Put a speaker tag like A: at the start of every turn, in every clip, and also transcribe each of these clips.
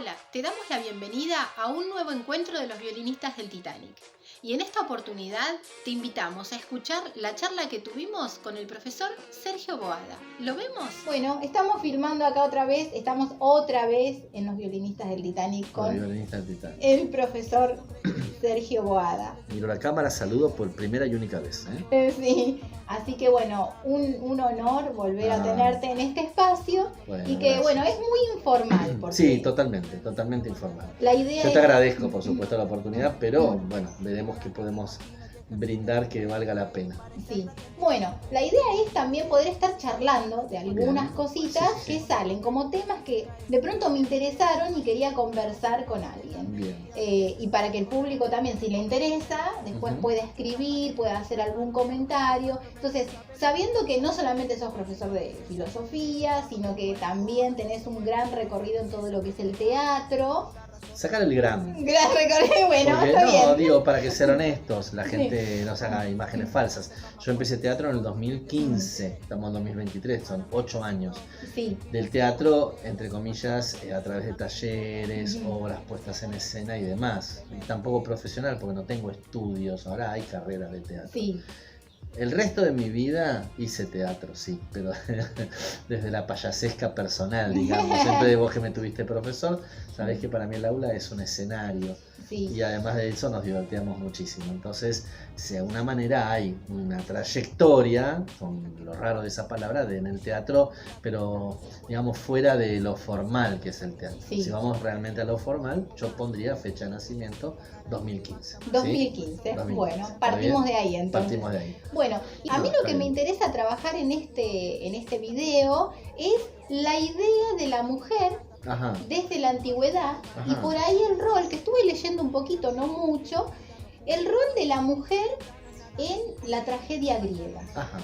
A: Hola, te damos la bienvenida a un nuevo encuentro de los violinistas del Titanic. Y en esta oportunidad te invitamos a escuchar la charla que tuvimos con el profesor Sergio Boada. ¿Lo vemos?
B: Bueno, estamos filmando acá otra vez, estamos otra vez en los violinistas del Titanic con el profesor Sergio Boada.
C: Miro la cámara, saludo por primera y única vez.
B: Sí, así que bueno, un honor volver a tenerte en este espacio y que
C: gracias.
B: Bueno, es muy informal. Porque
C: sí, totalmente informal.
B: La idea
C: Yo te agradezco, por supuesto, la oportunidad, pero bueno, veremos qué podemos brindar que valga la pena.
B: Sí, bueno, la idea es también poder estar charlando de algunas cositas que salen como temas que de pronto me interesaron y quería conversar con alguien.
C: Bien.
B: Y para que el público también, si le interesa, después pueda escribir, pueda hacer algún comentario. Entonces, sabiendo que no solamente sos profesor de filosofía, sino que también tenés un gran recorrido en todo lo que es el teatro.
C: Sacar el gran.
B: Gran recorrido, bueno,
C: porque,
B: está bien.
C: Digo, para que ser honestos, la gente no se haga imágenes falsas. Yo empecé teatro en el 2015, estamos en 2023, son 8 años.
B: Sí.
C: Del teatro, entre comillas, a través de talleres, obras puestas en escena y demás. Y tampoco profesional, porque no tengo estudios, ahora hay carreras de teatro.
B: Sí.
C: El resto de mi vida hice teatro, sí, pero desde la payasesca personal, digamos. Siempre vos que me tuviste profesor, sabés que para mí el aula es un escenario.
B: Sí.
C: Y además de eso nos divertíamos muchísimo. Entonces, de alguna manera hay una trayectoria, con lo raro de esa palabra, en el teatro, pero digamos fuera de lo formal que es el teatro.
B: Sí.
C: Si vamos realmente a lo formal, yo pondría fecha de nacimiento 2015.
B: 2015, ¿sí? Bueno, partimos de ahí entonces.
C: Partimos de ahí.
B: Bueno, a mí lo que me interesa trabajar en este video es la idea de la mujer.
C: Ajá.
B: Desde la antigüedad. Ajá. Y por ahí el rol, que estuve leyendo un poquito, no mucho, el rol de la mujer en la tragedia griega.
C: Ajá.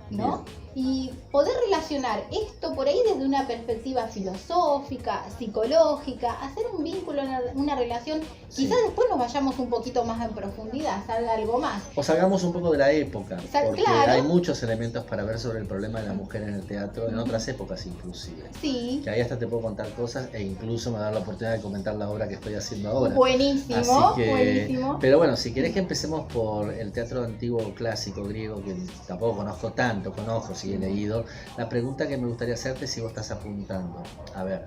B: ¿No? Bien. Y poder relacionar esto por ahí desde una perspectiva filosófica, psicológica, hacer un vínculo, una relación, quizás después nos vayamos un poquito más en profundidad, salga algo más.
C: O salgamos un poco de la época, porque
B: claro.
C: hay muchos elementos para ver sobre el problema de la mujer en el teatro, en otras épocas inclusive.
B: Sí.
C: Que ahí hasta te puedo contar cosas e incluso me va a dar la oportunidad de comentar la obra que estoy haciendo ahora.
B: Buenísimo,
C: así que,
B: buenísimo.
C: Pero bueno, si querés que empecemos por el teatro antiguo clásico griego, que tampoco conozco tanto, conozco, sí he leído, la pregunta que me gustaría hacerte es si vos estás apuntando, a ver,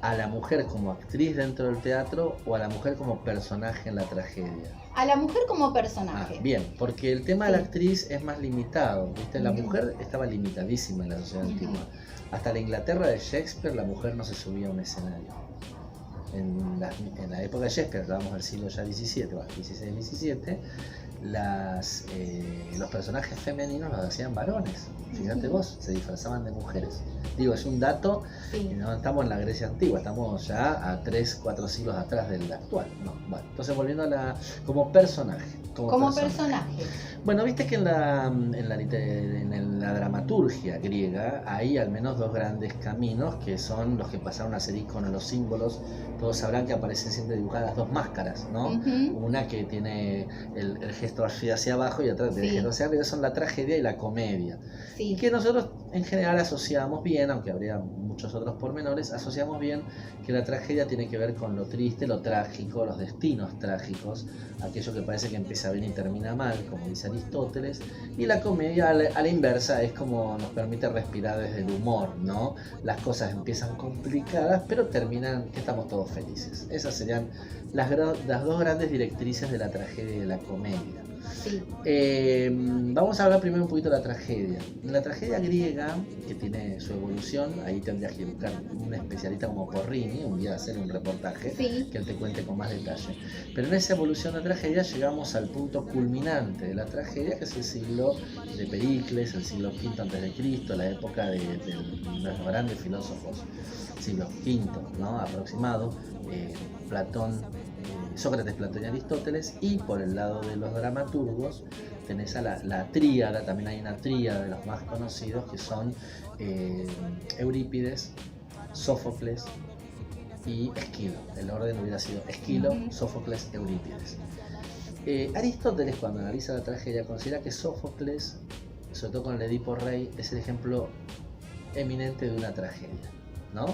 C: ¿a la mujer como actriz dentro del teatro o a la mujer como personaje en la tragedia?
B: A la mujer como personaje.
C: Bien, porque el tema de la actriz es más limitado, ¿viste? La mujer estaba limitadísima en la sociedad antigua. Hasta la Inglaterra de Shakespeare la mujer no se subía a un escenario. En la época de Shakespeare, hablamos del siglo ya XVII, XVI-XVII, los personajes femeninos los hacían varones. Fíjate vos, se disfrazaban de mujeres. Digo, es un dato, no estamos en la Grecia antigua, estamos ya a 3-4 siglos atrás del actual. No, bueno, entonces volviendo a como personaje.
B: Como personaje.
C: Bueno, viste que en la dramaturgia griega hay al menos dos grandes caminos que son los que pasaron a ser iconos, los símbolos. Todos sabrán que aparecen siempre dibujadas dos máscaras, ¿no? Una que tiene el gesto hacia abajo y otra que tiene el gesto hacia arriba, son la tragedia y la comedia. Y que nosotros en general asociamos bien, aunque habría muchos otros pormenores, asociamos bien que la tragedia tiene que ver con lo triste, lo trágico, los destinos trágicos, aquello que parece que empieza bien y termina mal, como dice Aristóteles, y la comedia a la inversa es como nos permite respirar desde el humor, ¿no? Las cosas empiezan complicadas, pero terminan que estamos todos felices. Esas serían las dos grandes directrices de la tragedia y de la comedia.
B: Sí.
C: Vamos a hablar primero un poquito de la tragedia. En la tragedia griega, que tiene su evolución, ahí tendrías que buscar un especialista como Porrini, un día hacer un reportaje que él te cuente con más detalle. Pero en esa evolución de la tragedia llegamos al punto culminante de la tragedia, que es el siglo de Pericles, el siglo V a.C., la época de los grandes filósofos, siglo V, ¿no? Aproximado, Platón, Sócrates, Platón y Aristóteles. Y por el lado de los dramaturgos tenés a la tríada, también hay una tríada de los más conocidos que son Eurípides, Sófocles y Esquilo. El orden hubiera sido Esquilo, Sófocles, Eurípides. Aristóteles, cuando analiza la tragedia, considera que Sófocles, sobre todo con el Edipo Rey, es el ejemplo eminente de una tragedia, ¿no?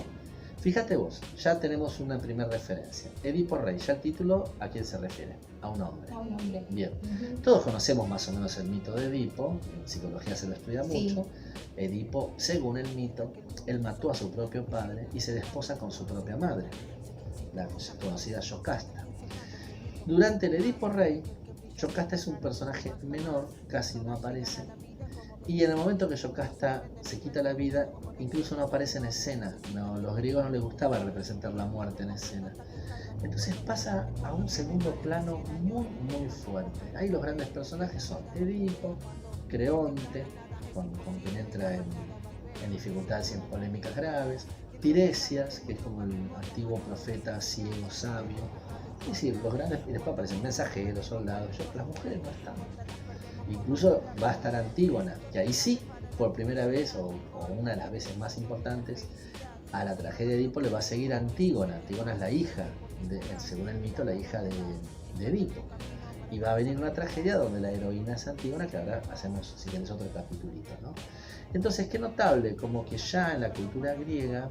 C: Fíjate vos, ya tenemos una primera referencia. Edipo Rey, ya el título, ¿a quién se refiere? A un hombre.
B: A un hombre.
C: Bien. Todos conocemos más o menos el mito de Edipo, en psicología se lo estudia mucho. Edipo, según el mito, él mató a su propio padre y se desposa con su propia madre, la conocida Yocasta. Durante el Edipo Rey, Yocasta es un personaje menor, casi no aparece, y en el momento que Yocasta se quita la vida, incluso no aparece en escena. No, los griegos no les gustaba representar la muerte en escena. Entonces pasa a un segundo plano muy fuerte. Ahí los grandes personajes son Edipo, Creonte, con quien entra en dificultades y en polémicas graves, Tiresias, que es como el antiguo profeta ciego, sabio. Es decir, los grandes, y después aparecen mensajeros, soldados, las mujeres no están. Incluso va a estar Antígona, que ahí sí, por primera vez, o una de las veces más importantes, a la tragedia de Edipo le va a seguir Antígona. Antígona es la hija, según el mito, la hija de Edipo. Y va a venir una tragedia donde la heroína es Antígona, que ahora hacemos, si quieres, otro capitulito, ¿no? Entonces, qué notable, como que ya en la cultura griega,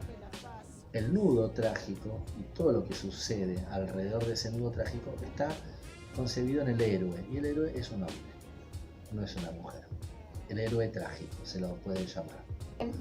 C: el nudo trágico y todo lo que sucede alrededor de ese nudo trágico está concebido en el héroe. Y el héroe es un hombre, no es una mujer. El héroe trágico, se lo puede llamar.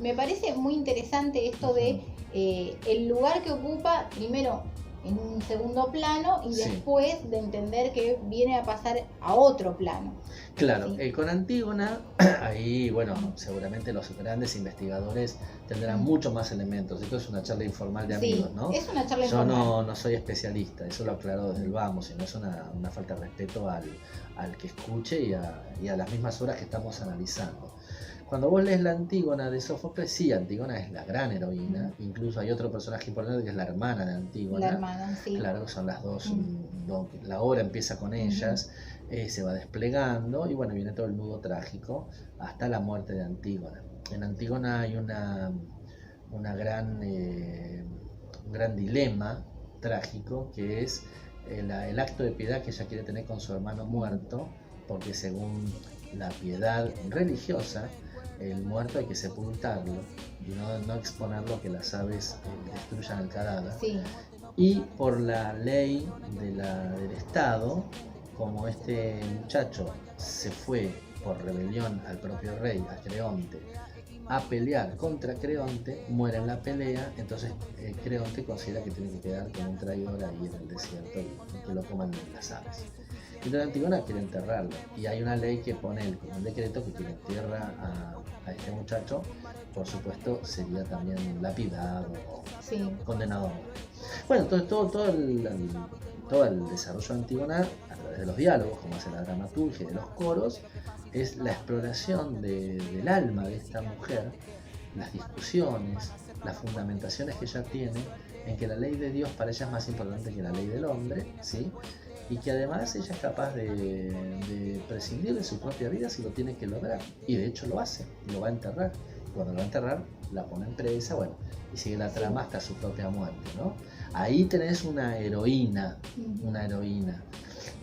B: Me parece muy interesante esto de el lugar que ocupa, primero en un segundo plano y después de entender que viene a pasar a otro plano.
C: Claro,
B: ¿Sí?
C: Con Antígona, ahí, bueno, seguramente los grandes investigadores tendrán muchos más elementos. Esto es una charla informal de amigos, ¿no?
B: Es una charla
C: Yo
B: informal.
C: no soy especialista, eso lo aclaro desde el vamos, y no es una falta de respeto al que escuche y a las mismas obras que estamos analizando. Cuando vos lees la Antígona de Sófocles, sí, Antígona es la gran heroína. Incluso hay otro personaje importante que es la hermana de Antígona.
B: La hermana, sí.
C: Claro, que son las dos. La obra empieza con ellas, se va desplegando y bueno, viene todo el nudo trágico hasta la muerte de Antígona. En Antígona hay un gran dilema trágico, que es el acto de piedad que ella quiere tener con su hermano muerto, porque según la piedad religiosa, el muerto hay que sepultarlo y no exponerlo a que las aves destruyan el cadáver.
B: Sí.
C: Y por la ley del Estado, como este muchacho se fue por rebelión al propio rey, a Creonte, a pelear contra Creonte, muere en la pelea, entonces Creonte considera que tiene que quedar como un traidor ahí en el desierto y que lo coman las aves. Entonces Antígona quiere enterrarlo y hay una ley que pone como un decreto que quien entierra a este muchacho, por supuesto, sería también lapidado o condenado a muerte. Bueno, entonces todo el desarrollo de Antígona, a través de los diálogos, como hace la dramaturgia y de los coros, es la exploración del alma de esta mujer, las discusiones, las fundamentaciones que ella tiene en que la ley de Dios para ella es más importante que la ley del hombre, ¿sí? Y que además ella es capaz de prescindir de su propia vida si lo tiene que lograr. Y de hecho lo hace, lo va a enterrar. Cuando lo va a enterrar, la pone en presa, bueno, y sigue la trama hasta su propia muerte, ¿no? Ahí tenés una heroína.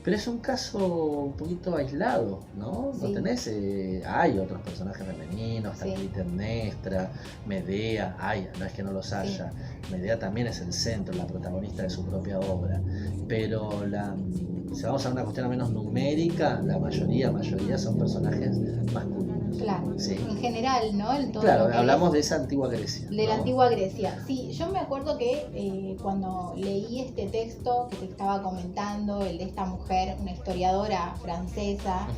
C: Pero es un caso un poquito aislado, ¿no? No tenés, hay otros personajes femeninos, está Clitemnestra, Medea, no es que no los haya. Medea también es el centro, la protagonista de su propia obra. Pero si vamos a una cuestión menos numérica, la mayoría son personajes masculinos.
B: Claro,
C: sí.
B: En general, ¿no?
C: Claro, hablamos de esa antigua Grecia.
B: De la antigua Grecia, sí. Yo me acuerdo que cuando leí este texto que te estaba comentando, el de esta mujer, una historiadora francesa,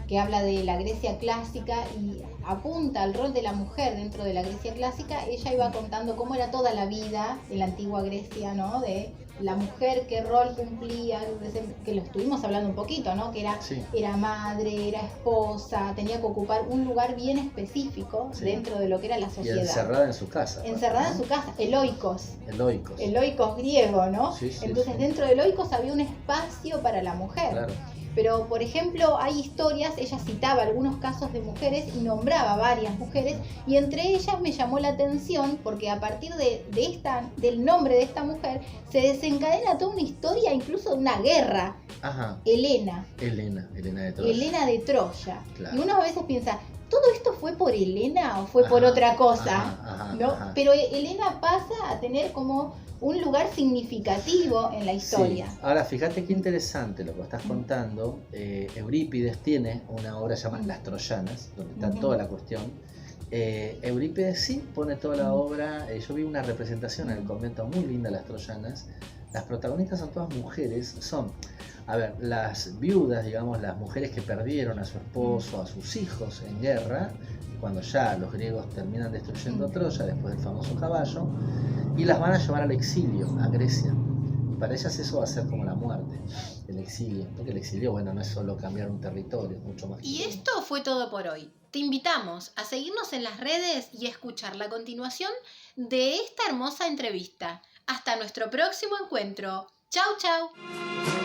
B: que habla de la Grecia clásica y apunta al rol de la mujer dentro de la Grecia clásica, ella iba contando cómo era toda la vida de la antigua Grecia, ¿no? De la mujer, qué rol cumplía, que lo estuvimos hablando un poquito, ¿no? Que era madre, era esposa, tenía que ocupar un lugar bien específico dentro de lo que era la sociedad. Y
C: encerrada en su casa.
B: En su casa, eloikos griego, ¿no? Entonces dentro de eloikos había un espacio para la mujer. Claro. Pero, por ejemplo, hay historias, ella citaba algunos casos de mujeres y nombraba varias mujeres, y entre ellas me llamó la atención porque a partir del nombre de esta mujer se desencadena toda una historia, incluso de una guerra. Helena de Troya. Helena de Troya. Claro. Y uno a veces piensa, ¿todo esto fue por Helena o fue por otra cosa? ¿no? Pero Helena pasa a tener como un lugar significativo en la historia.
C: Sí. Ahora, fíjate qué interesante lo que estás contando. Eurípides tiene una obra llamada Las Troyanas, donde está toda la cuestión. Eurípides sí pone toda la obra. Yo vi una representación en el convento muy linda de Las Troyanas. Las protagonistas son todas mujeres, a ver, las viudas, digamos, las mujeres que perdieron a su esposo, a sus hijos en guerra, cuando ya los griegos terminan destruyendo Troya después del famoso caballo, y las van a llevar al exilio, a Grecia. Para ellas eso va a ser como la muerte, el exilio, porque el exilio, bueno, no es solo cambiar un territorio, es mucho más.
A: Y esto fue todo por hoy. Te invitamos a seguirnos en las redes y a escuchar la continuación de esta hermosa entrevista. Hasta nuestro próximo encuentro. ¡Chau, chau!